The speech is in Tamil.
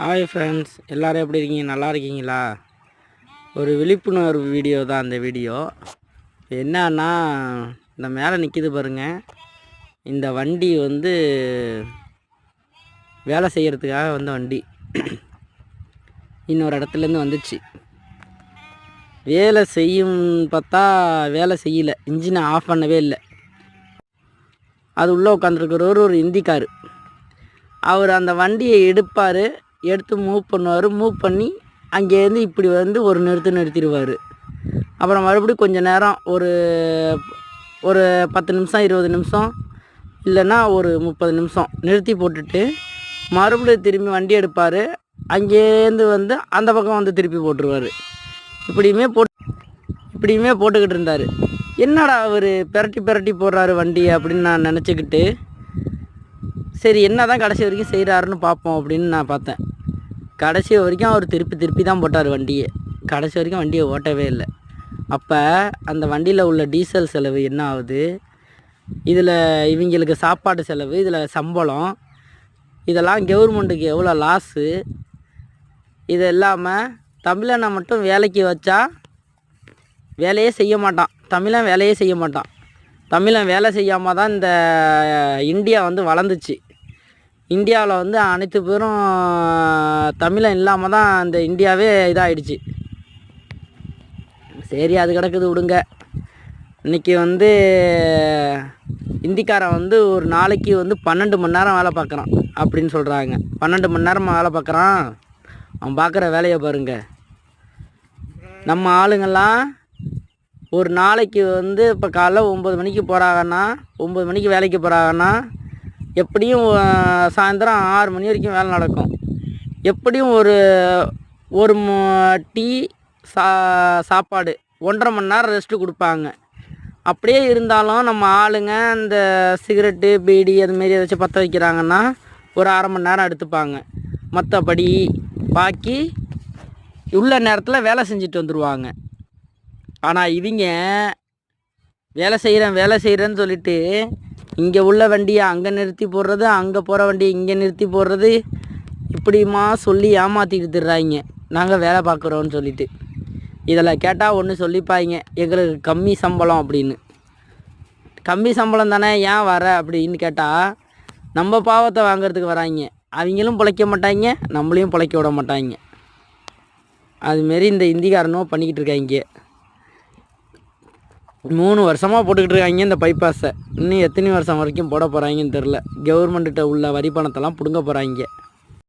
ஹாய் ஃப்ரெண்ட்ஸ், எல்லோரும் எப்படி இருக்கீங்க? நல்லா இருக்கீங்களா? ஒரு விழிப்புணர்வு வீடியோ தான் அந்த வீடியோ. என்னன்னா, இந்த மேலே நிற்கிது பாருங்கள், இந்த வண்டி வந்து வேலை செய்கிறதுக்காக வந்த வண்டி இன்னொரு இடத்துலேருந்து வந்துச்சு. வேலை செய்யும் பார்த்தா வேலை செய்யலை, இன்ஜினை ஆஃப் பண்ணவே இல்லை. அது உள்ளே உட்காந்துருக்கிறவர் ஒரு இந்திக்காரு. அவர் அந்த வண்டியை எடுத்து மூவ் பண்ணுவார். மூவ் பண்ணி அங்கேருந்து இப்படி வந்து ஒரு நிறுத்திடுவார். அப்புறம் மறுபடியும் கொஞ்சம் நேரம் ஒரு 10 நிமிஷம் 20 நிமிஷம் இல்லைன்னா ஒரு 30 நிமிஷம் நிறுத்தி போட்டுட்டு மறுபடியும் திரும்பி வண்டி எடுப்பார். அங்கேருந்து வந்து அந்த பக்கம் வந்து திருப்பி போட்டுருவார். இப்படியுமே போட்டுக்கிட்டு இருந்தார். என்னடா அவர் பிரட்டி போடுறாரு வண்டி அப்படின்னு நான் நினச்சிக்கிட்டு, சரி என்ன தான் கடைசி வரைக்கும் செய்கிறாருன்னு பார்ப்போம் அப்படின்னு நான் பார்த்தேன். கடைசி வரைக்கும் அவர் திருப்பி தான் போட்டார் வண்டியை. கடைசி வரைக்கும் வண்டியை ஓட்டவே இல்லை. அப்போ அந்த வண்டியில் உள்ள டீசல் செலவு என்ன ஆகுது, இதில் இவங்களுக்கு சாப்பாடு செலவு, இதில் சம்பளம், இதெல்லாம் கவர்மெண்ட்டுக்கு எவ்வளோ லாஸு. இது இல்லாமல் தமிழனை மட்டும் வேலைக்கு வச்சா வேலையே செய்ய மாட்டான். தமிழன் வேலை செய்யாமல் தான் இந்த இந்தியா வந்து வளர்ந்துச்சு. இந்தியாவில் வந்து அனைத்து பேரும் தமிழன் இல்லாமல் தான் இந்த இந்தியாவே இதாகிடுச்சு. சரி, அது கிடக்குது, விடுங்க. இன்றைக்கி வந்து இந்திக்காரன் வந்து ஒரு நாளைக்கு வந்து 12 மணி நேரம் வேலை பார்க்குறான் அப்படின்னு சொல்கிறாங்க. 12 மணி நேரமாக வேலை பார்க்குறான். அவன் பார்க்குற வேலையை பாருங்க. நம்ம ஆளுங்கள்லாம் ஒரு நாளைக்கு வந்து இப்போ காலைல 9 மணிக்கு போகிறாங்கன்னா, 9 மணிக்கு வேலைக்கு போகிறாங்கன்னா, எப்படியும் சாயந்தரம் 6 மணி வரைக்கும் வேலை நடக்கும். எப்படியும் ஒரு டீ சாப்பாடு 1.5 மணி நேரம் ரெஸ்ட்டு கொடுப்பாங்க. அப்படியே இருந்தாலும் நம்ம ஆளுங்க இந்த சிகரெட்டு பீடி அதுமாரி ஏதாச்சும் பற்ற வைக்கிறாங்கன்னா ஒரு 1/2 மணி நேரம் எடுத்துப்பாங்க. மற்றபடி பாக்கி உள்ள நேரத்தில் வேலை செஞ்சுட்டு வந்துடுவாங்க. ஆனால் இவங்க வேலை செய்கிறேன்னு சொல்லிட்டு இங்கே உள்ள வண்டியை அங்கே நிறுத்தி போடுறது, அங்கே போகிற வண்டியை இங்கே நிறுத்தி போடுறது, இப்படிமா சொல்லி ஏமாற்றிட்டு திடுறாங்க. நாங்கள் வேலை பார்க்குறோன்னு சொல்லிட்டு. இதில் கேட்டால் ஒன்று சொல்லிப்பாங்க, எங்களுக்கு கம்மி சம்பளம் அப்படின்னு. கம்மி சம்பளம் தானே, ஏன் வர அப்படின்னு கேட்டால் நம்ம பாவத்தை வாங்கிறதுக்கு வராங்க. அவங்களும் பிழைக்க மாட்டாங்க, நம்மளையும் பிழைக்க விட மாட்டாங்க. அதுமாரி இந்த இந்திக்காரனும் பண்ணிக்கிட்டு இருக்காங்க. 3 வருஷமாக போட்டுக்கிட்டு இருக்காங்க இந்த பைபாஸை. இன்னும் எத்தனை வருஷம் வரைக்கும் போட போகிறாங்கன்னு தெரில. கவர்மெண்ட்டிட்ட உள்ள வரி பணத்தெல்லாம் பிடுங்க போகிறாங்க.